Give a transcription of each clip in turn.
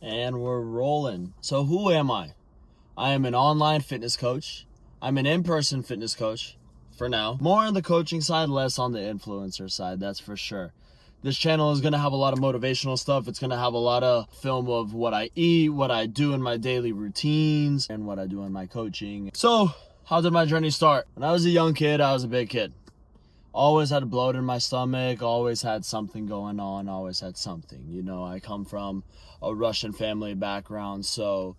And we're rolling. So who am I? I am an online fitness coach. I'm an in-person fitness coach for now. More on the coaching side, less on the influencer side, that's for sure. This channel is going to have a lot of motivational stuff. It's going to have a lot of film of what I eat, what I do in my daily routines, and what I do in my coaching. So, how did my journey start? When I was a young kid, I was a big kid. Always had a bloat in my stomach, always had something going on, always had something. You know, I come from a Russian family background, so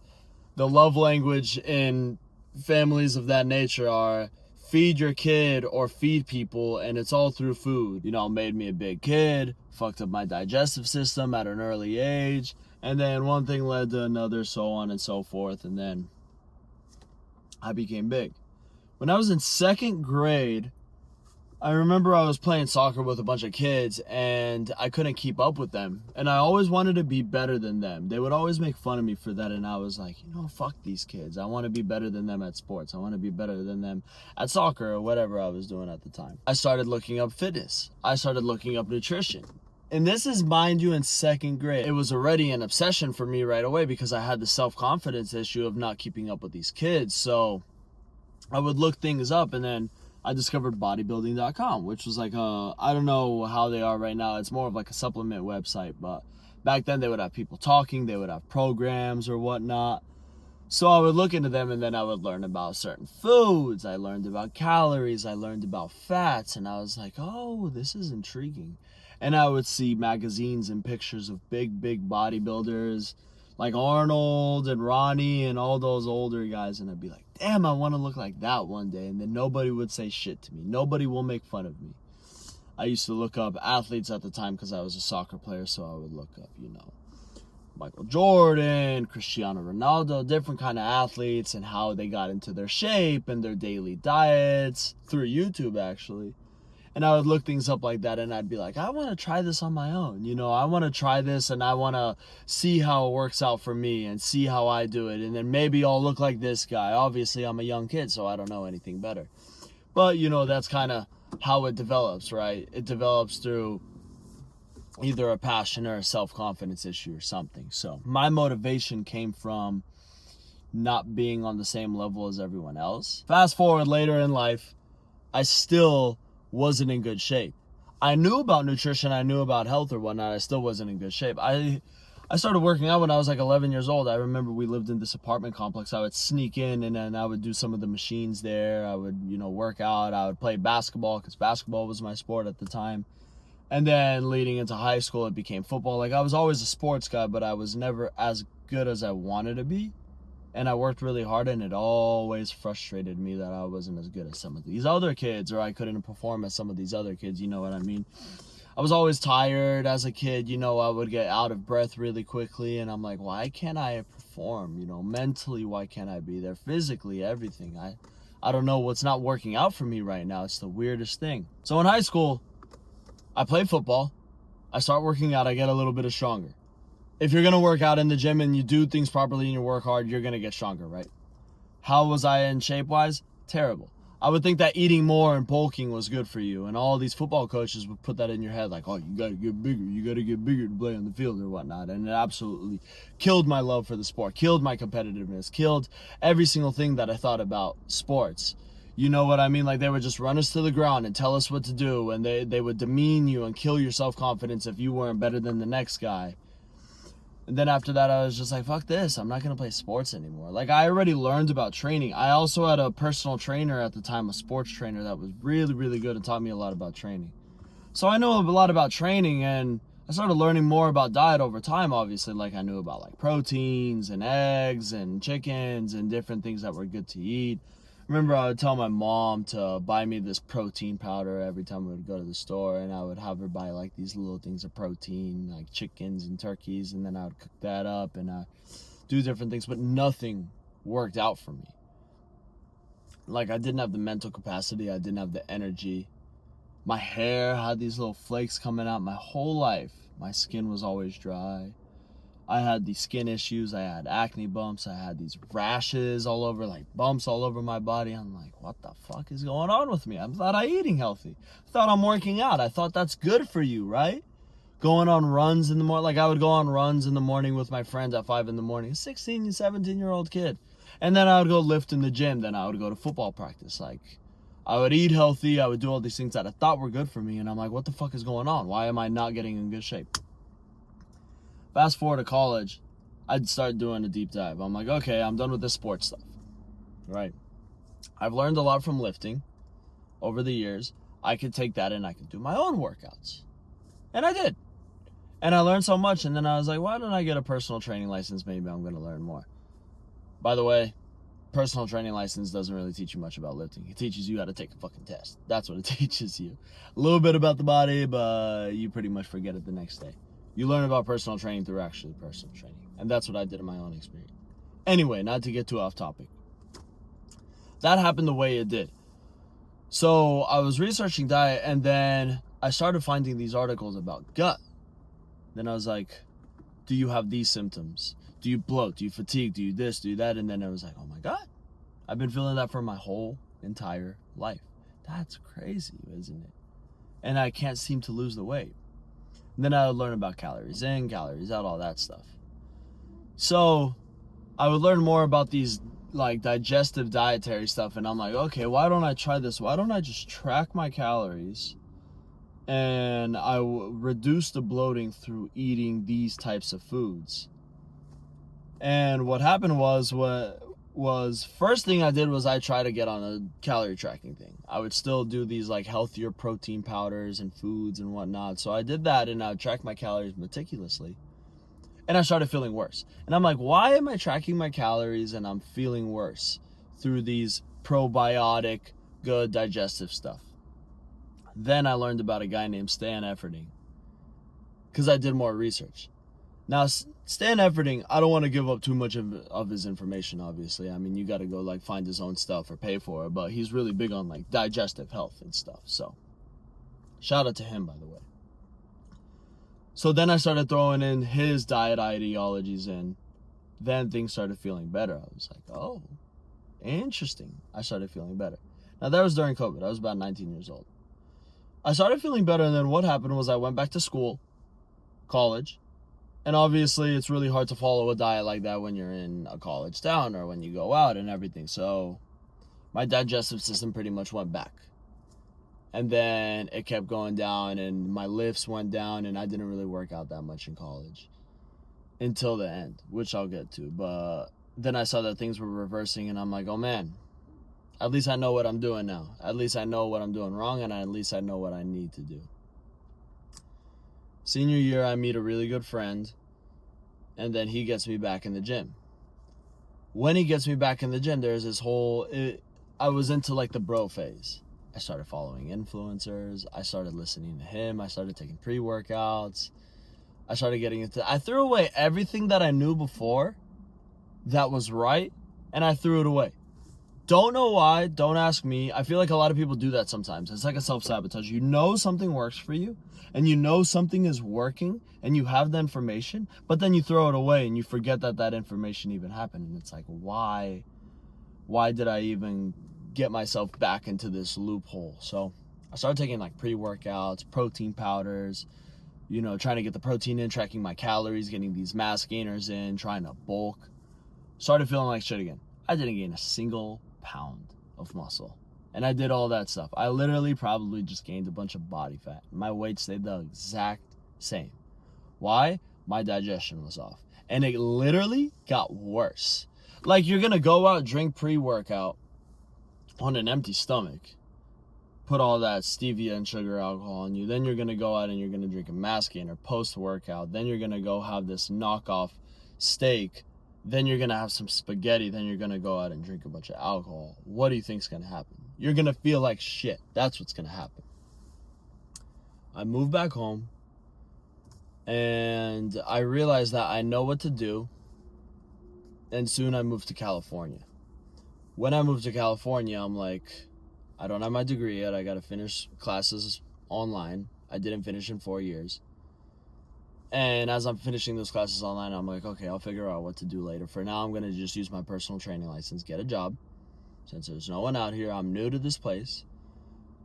the love language in families of that nature are feed your kid or feed people, and it's all through food. You know, made me a big kid, fucked up my digestive system at an early age, and then one thing led to another, so on and so forth, and then I became big. When I was in second grade, I remember I was playing soccer with a bunch of kids and I couldn't keep up with them. And I always wanted to be better than them. They would always make fun of me for that. And I was like, fuck these kids. I want to be better than them at sports. I want to be better than them at soccer or whatever I was doing at the time. I started looking up fitness. I started looking up nutrition. And this is, mind you, in second grade. It was already an obsession for me right away because I had the self-confidence issue of not keeping up with these kids. So I would look things up, and then I discovered bodybuilding.com, which was like I don't know how they are right now. It's more of like a supplement website, but back then they would have people talking, they would have programs or whatnot. So I would look into them, and then I would learn about certain foods. I learned about calories, I learned about fats, and I was like, oh, this is intriguing. And I would see magazines and pictures of big bodybuilders like Arnold and Ronnie and all those older guys, and I'd be like, damn, I want to look like that one day. And then nobody would say shit to me. Nobody will make fun of me. I used to look up athletes at the time because I was a soccer player, so I would look up, Michael Jordan, Cristiano Ronaldo, different kind of athletes and how they got into their shape and their daily diets through YouTube, actually. And I would look things up like that, and I'd be like, I want to try this on my own. I want to try this, and I want to see how it works out for me and see how I do it. And then maybe I'll look like this guy. Obviously, I'm a young kid, so I don't know anything better. But, that's kind of how it develops, right? It develops through either a passion or a self-confidence issue or something. So my motivation came from not being on the same level as everyone else. Fast forward later in life, I still wasn't in good shape. I knew about nutrition, I knew about health or whatnot, I still wasn't in good shape. I started working out when I was like 11 years old. I remember we lived in this apartment complex. I would sneak in, and then I would do some of the machines there. I would, work out. I would play basketball because basketball was my sport at the time. And then leading into high school, it became football. Like, I was always a sports guy, but I was never as good as I wanted to be. And I worked really hard, and it always frustrated me that I wasn't as good as some of these other kids, or I couldn't perform as some of these other kids, you know what I mean? I was always tired as a kid, I would get out of breath really quickly, and I'm like, why can't I perform? Mentally, why can't I be there? Physically, everything. I don't know what's not working out for me right now. It's the weirdest thing. So in high school, I played football. I start working out, I get a little bit stronger. If you're going to work out in the gym and you do things properly and you work hard, you're going to get stronger, right? How was I in shape-wise? Terrible. I would think that eating more and bulking was good for you, and all these football coaches would put that in your head, like, oh, you got to get bigger to play on the field or whatnot, and it absolutely killed my love for the sport, killed my competitiveness, killed every single thing that I thought about sports. You know what I mean? Like, they would just run us to the ground and tell us what to do, and they would demean you and kill your self-confidence if you weren't better than the next guy. And then after that, I was just like, fuck this. I'm not going to play sports anymore. Like, I already learned about training. I also had a personal trainer at the time, a sports trainer that was really, really good and taught me a lot about training. So I know a lot about training, and I started learning more about diet over time, obviously. Like, I knew about, like, proteins and eggs and chickens and different things that were good to eat. Remember, I would tell my mom to buy me this protein powder every time we would go to the store, and I would have her buy like these little things of protein, like chickens and turkeys, and then I would cook that up and do different things, but nothing worked out for me. Like, I didn't have the mental capacity, I didn't have the energy. My hair had these little flakes coming out my whole life. My skin was always dry. I had these skin issues, I had acne bumps, I had these rashes all over, like bumps all over my body. I'm like, what the fuck is going on with me? I thought I'm eating healthy. I thought I'm working out. I thought that's good for you, right? Going on runs in the morning. Like, I would go on runs in the morning with my friends at 5 in the morning. 16, 17-year-old kid. And then I would go lift in the gym. Then I would go to football practice. Like, I would eat healthy. I would do all these things that I thought were good for me. And I'm like, what the fuck is going on? Why am I not getting in good shape? Fast forward to college, I'd start doing a deep dive. I'm like, okay, I'm done with this sports stuff. Right? I've learned a lot from lifting over the years. I could take that and I could do my own workouts. And I did. And I learned so much, and then I was like, why don't I get a personal training license? Maybe I'm going to learn more. By the way, personal training license doesn't really teach you much about lifting. It teaches you how to take a fucking test. That's what it teaches you. A little bit about the body, but you pretty much forget it the next day. You learn about personal training through actually personal training. And that's what I did in my own experience. Anyway, not to get too off topic. That happened the way it did. So I was researching diet, and then I started finding these articles about gut. Then I was like, do you have these symptoms? Do you bloat? Do you fatigue? Do you this? Do you that? And then I was like, oh my God, I've been feeling that for my whole entire life. That's crazy, isn't it? And I can't seem to lose the weight. And then I would learn about calories in, calories out, all that stuff. So I would learn more about these like digestive dietary stuff. And I'm like, okay, why don't I try this? Why don't I just track my calories? And I reduce the bloating through eating these types of foods. And what happened was first thing I did was I tried to get on a calorie tracking thing. I would still do these like healthier protein powders and foods and whatnot. So I did that, and I would track my calories meticulously. And I started feeling worse. And I'm like, why am I tracking my calories and I'm feeling worse through these probiotic, good digestive stuff? Then I learned about a guy named Stan Efferding because I did more research. Now, Stan Efferding, I don't want to give up too much of his information, obviously. I mean, you got to go like find his own stuff or pay for it, but he's really big on like digestive health and stuff. So shout out to him, by the way. So then I started throwing in his diet ideologies in. Then things started feeling better. I was like, oh, interesting. I started feeling better. Now, that was during COVID. I was about 19 years old. I started feeling better, and then what happened was I went back to school, college, and obviously it's really hard to follow a diet like that when you're in a college town or when you go out and everything. So my digestive system pretty much went back. And then it kept going down, and my lifts went down, and I didn't really work out that much in college until the end, which I'll get to. But then I saw that things were reversing, and I'm like, oh man, at least I know what I'm doing now. At least I know what I'm doing wrong, and at least I know what I need to do. Senior year, I meet a really good friend, and then he gets me back in the gym. When he gets me back in the gym, there's this I was into like the bro phase. I started following influencers. I started listening to him. I started taking pre-workouts. I started getting into... I threw away everything that I knew before that was right, and I threw it away. Don't know why. Don't ask me. I feel like a lot of people do that sometimes. It's like a self-sabotage. You know something works for you, and you know something is working, and you have the information, but then you throw it away, and you forget that that information even happened. And it's like, why did I even get myself back into this loophole? So I started taking like pre-workouts, protein powders, trying to get the protein in, tracking my calories, getting these mass gainers in, trying to bulk. Started feeling like shit again. I didn't gain a single pound of muscle, and I did all that stuff. I literally probably just gained a bunch of body fat. My weight stayed the exact same. Why? My digestion was off, and it literally got worse. Like, you're gonna go out, drink pre-workout on an empty stomach, put all that stevia and sugar alcohol on you, then you're gonna go out and you're gonna drink a mass gainer post-workout, then you're gonna go have this knockoff steak, then you're gonna have some spaghetti, then you're gonna go out and drink a bunch of alcohol. What do you think's gonna happen? You're gonna feel like shit. That's what's gonna happen. I moved back home, and I realized that I know what to do, and soon I moved to California. When I moved to California, I'm like, I don't have my degree yet. I got to finish classes online. I didn't finish in 4 years. And as I'm finishing those classes online, I'm like, okay, I'll figure out what to do later. For now, I'm going to just use my personal training license, get a job. Since there's no one out here, I'm new to this place.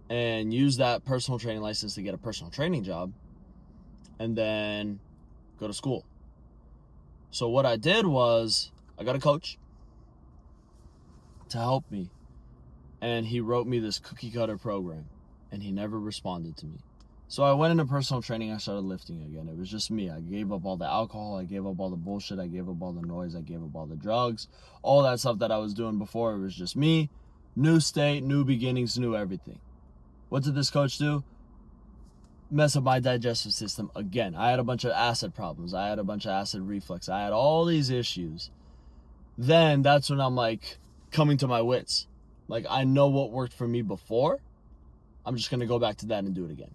And use that personal training license to get a personal training job. and then go to school. So what I did was I got a coach to help me, and he wrote me this cookie cutter program, and he never responded to me. So I went into personal training. I started lifting again. It was just me. I gave up all the alcohol. I gave up all the bullshit. I gave up all the noise. I gave up all the drugs. All that stuff that I was doing before. It was just me. New state, new beginnings, new everything. What did this coach do? Mess up my digestive system again. I had a bunch of acid problems. I had a bunch of acid reflux. I had all these issues. Then that's when I'm like coming to my wits. Like, I know what worked for me before. I'm just going to go back to that and do it again.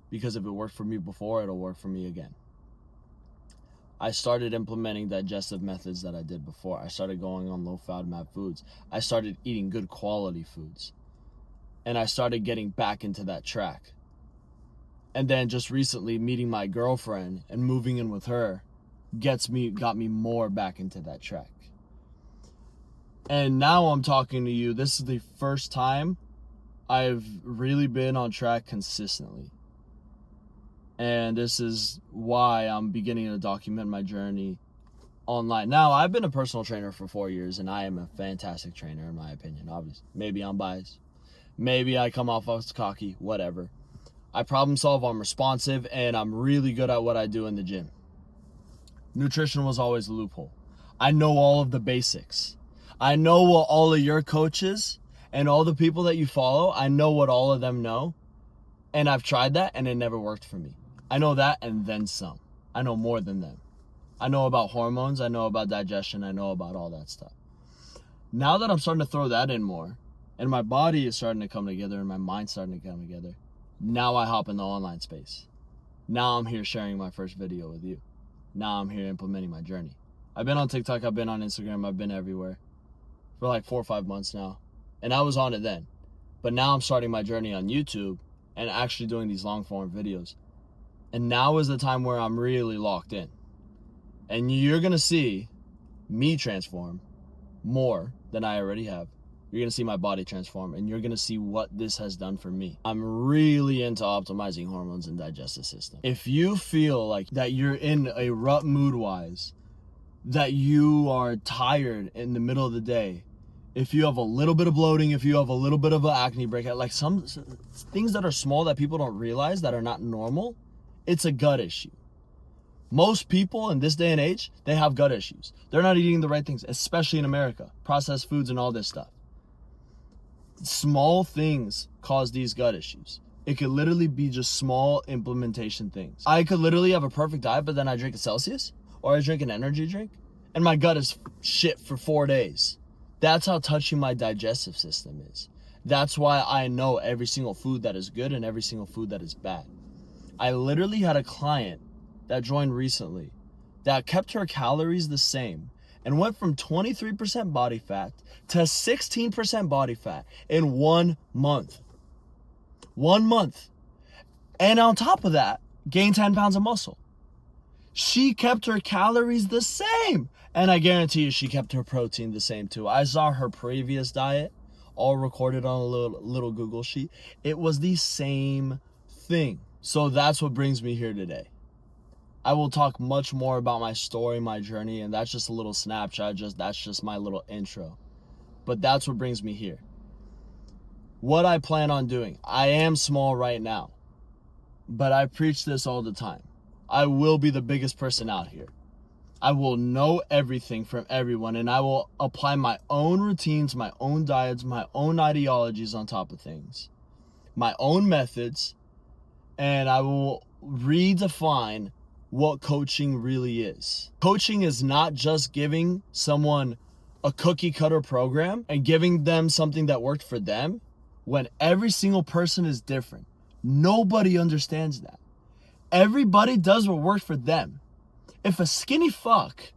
Because if it worked for me before, it'll work for me again. I started implementing digestive methods that I did before. I started going on low FODMAP foods. I started eating good quality foods. And I started getting back into that track. And then just recently meeting my girlfriend and moving in with her got me more back into that track. And now I'm talking to you. This is the first time I've really been on track consistently. And this is why I'm beginning to document my journey online. Now, I've been a personal trainer for 4 years, and I am a fantastic trainer in my opinion, obviously. Maybe I'm biased. Maybe I come off as cocky, whatever. I problem solve, I'm responsive, and I'm really good at what I do in the gym. Nutrition was always a loophole. I know all of the basics. I know what all of your coaches and all the people that you follow, I know what all of them know. And I've tried that, and it never worked for me. I know that and then some. I know more than them. I know about hormones. I know about digestion. I know about all that stuff. Now that I'm starting to throw that in more, and my body is starting to come together and my mind's starting to come together, now I hop in the online space. Now I'm here sharing my first video with you. Now I'm here implementing my journey. I've been on TikTok. I've been on Instagram. I've been everywhere for like 4 or 5 months now. And I was on it then. But now I'm starting my journey on YouTube and actually doing these long form videos. And now is the time where I'm really locked in. And you're going to see me transform more than I already have. You're going to see my body transform, and you're going to see what this has done for me. I'm really into optimizing hormones and digestive system. If you feel like that you're in a rut mood-wise, that you are tired in the middle of the day, if you have a little bit of bloating, if you have a little bit of an acne breakout, like some things that are small that people don't realize that are not normal, it's a gut issue. Most people in this day and age, they have gut issues. They're not eating the right things, especially in America. Processed foods and all this stuff. Small things cause these gut issues. It could literally be just small implementation things. I could literally have a perfect diet, but then I drink a Celsius or I drink an energy drink and my gut is shit for 4 days. That's how touchy my digestive system is. That's why I know every single food that is good and every single food that is bad. I literally had a client that joined recently that kept her calories the same and went from 23% body fat to 16% body fat in 1 month. 1 month. And on top of that, gained 10 pounds of muscle. She kept her calories the same. And I guarantee you she kept her protein the same too. I saw her previous diet, all recorded on a little Google sheet. It was the same thing. So that's what brings me here today. I will talk much more about my story, my journey, and that's just a little snapshot. That's just my little intro. But that's what brings me here. What I plan on doing. I am small right now, but I preach this all the time. I will be the biggest person out here. I will know everything from everyone, and I will apply my own routines, my own diets, my own ideologies on top of things, my own methods, and I will redefine what coaching really is. Coaching is not just giving someone a cookie cutter program and giving them something that worked for them when every single person is different. Nobody understands that. Everybody does what worked for them. If a skinny fuck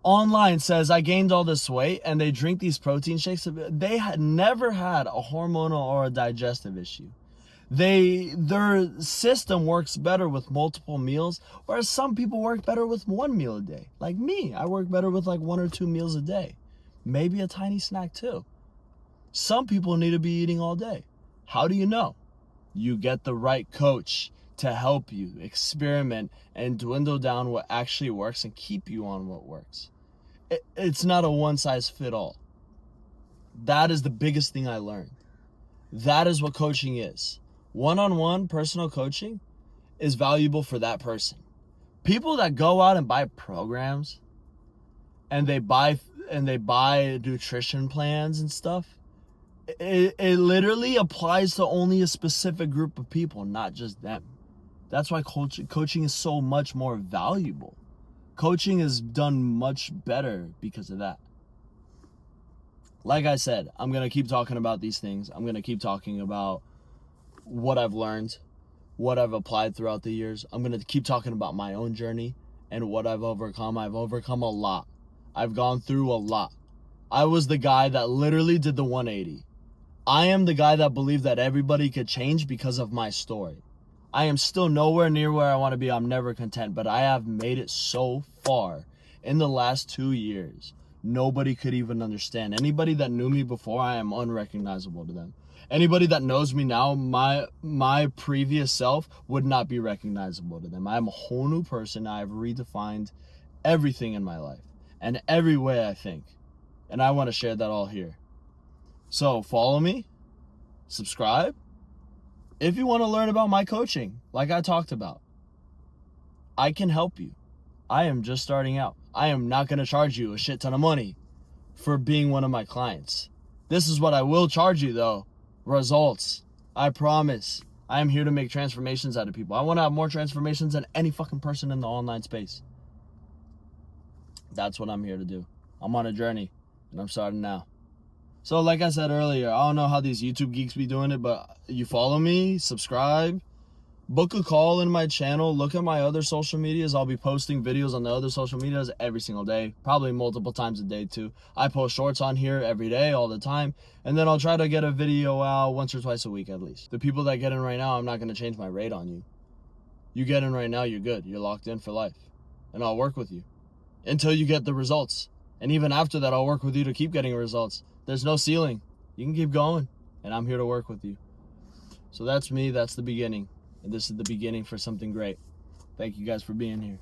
online says, I gained all this weight, and they drink these protein shakes, they had never had a hormonal or a digestive issue. Their system works better with multiple meals, whereas some people work better with 1 meal a day. Like me, I work better with like 1 or 2 meals a day. Maybe a tiny snack too. Some people need to be eating all day. How do you know? You get the right coach to help you experiment and dwindle down what actually works and keep you on what works. It's not a one-size-fits-all. That is the biggest thing I learned. That is what coaching is. One-on-one personal coaching is valuable for that person. People that go out and buy programs and they buy nutrition plans and stuff, it literally applies to only a specific group of people, not just them. That's why coaching is so much more valuable. Coaching is done much better because of that. Like I said, I'm going to keep talking about these things. I'm going to keep talking about what I've learned, what I've applied throughout the years. I'm going to keep talking about my own journey and what I've overcome. I've overcome a lot. I've gone through a lot. I was the guy that literally did the 180. I am the guy that believed that everybody could change because of my story. I am still nowhere near where I want to be. I'm never content, but I have made it so far in the last 2 years. Nobody could even understand. Anybody that knew me before, I am unrecognizable to them. Anybody that knows me now, my previous self would not be recognizable to them. I am a whole new person. I have redefined everything in my life and every way I think. And I want to share that all here. So follow me, subscribe. If you want to learn about my coaching, like I talked about, I can help you. I am just starting out. I am not going to charge you a shit ton of money for being one of my clients. This is what I will charge you though. Results. I promise. I am here to make transformations out of people. I want to have more transformations than any fucking person in the online space. That's what I'm here to do. I'm on a journey and I'm starting now. So like I said earlier, I don't know how these YouTube geeks be doing it, but you follow me, subscribe, book a call in my channel, look at my other social medias. I'll be posting videos on the other social medias every single day, probably multiple times a day too. I post shorts on here every day, all the time, and then I'll try to get a video out once or twice a week at least. The people that get in right now, I'm not going to change my rate on you. You get in right now, you're good. You're locked in for life, and I'll work with you until you get the results. And even after that, I'll work with you to keep getting results. There's no ceiling. You can keep going, and I'm here to work with you. So that's me. That's the beginning. And this is the beginning for something great. Thank you guys for being here.